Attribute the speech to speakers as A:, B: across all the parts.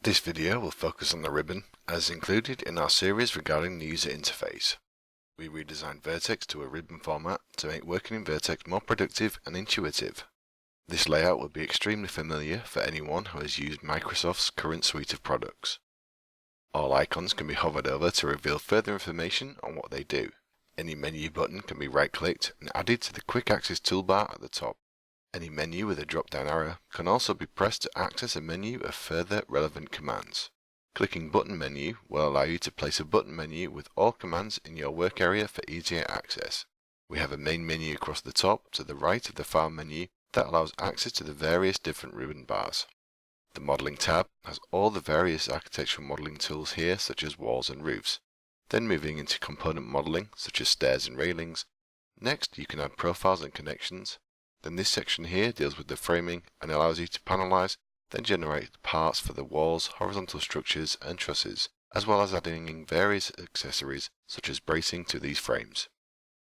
A: This video will focus on the ribbon as included in our series regarding the user interface. We redesigned Vertex to a ribbon format to make working in Vertex more productive and intuitive. This layout will be extremely familiar for anyone who has used Microsoft's current suite of products. All icons can be hovered over to reveal further information on what they do. Any menu button can be right-clicked and added to the quick access toolbar at the top. Any menu with a drop-down arrow can also be pressed to access a menu of further relevant commands. Clicking Button Menu will allow you to place a button menu with all commands in your work area for easier access. We have a main menu across the top to the right of the File menu that allows access to the various different ribbon bars. The Modeling tab has all the various architectural modeling tools here, such as walls and roofs. Then moving into component modeling, such as stairs and railings. Next, you can add profiles and connections. Then this section here deals with the framing and allows you to panelize, then generate parts for the walls, horizontal structures and trusses, as well as adding in various accessories such as bracing to these frames.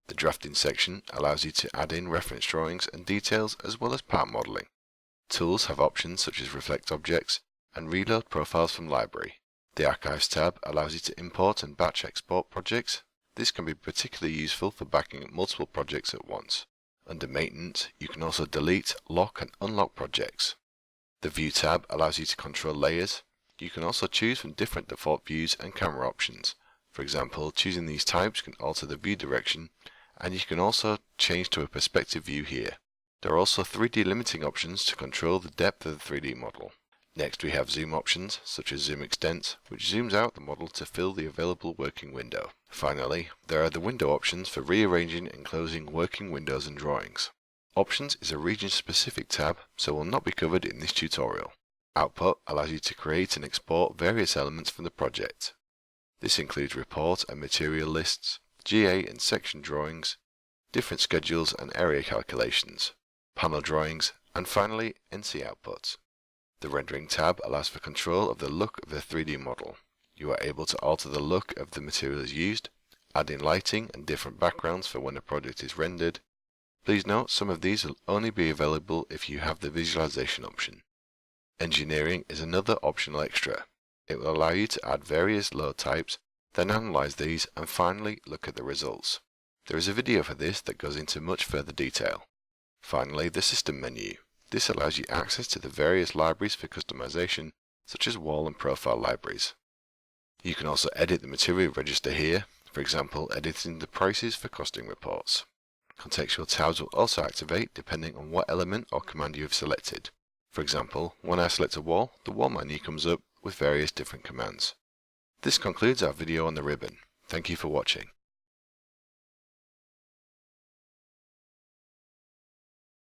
A: The drafting section allows you to add in reference drawings and details as well as part modeling. Tools have options such as reflect objects and reload profiles from library. The Archives tab allows you to import and batch export projects. This can be particularly useful for backing up multiple projects at once. Under Maintenance, you can also delete, lock and unlock projects. The View tab allows you to control layers. You can also choose from different default views and camera options. For example, choosing these types can alter the view direction, and you can also change to a perspective view here. There are also 3D limiting options to control the depth of the 3D model. Next we have zoom options, such as Zoom Extent, which zooms out the model to fill the available working window. Finally, there are the window options for rearranging and closing working windows and drawings. Options is a region-specific tab, so will not be covered in this tutorial. Output allows you to create and export various elements from the project. This includes report and material lists, GA and section drawings, different schedules and area calculations, panel drawings, and finally NC outputs. The Rendering tab allows for control of the look of the 3D model. You are able to alter the look of the materials used, add in lighting and different backgrounds for when a project is rendered. Please note some of these will only be available if you have the visualization option. Engineering is another optional extra. It will allow you to add various load types, then analyze these and finally look at the results. There is a video for this that goes into much further detail. Finally, the System menu. This allows you access to the various libraries for customization, such as wall and profile libraries. You can also edit the material register here, for example editing the prices for costing reports. Contextual tabs will also activate depending on what element or command you have selected. For example, when I select a wall, the wall menu comes up with various different commands. This concludes our video on the ribbon. Thank you for watching.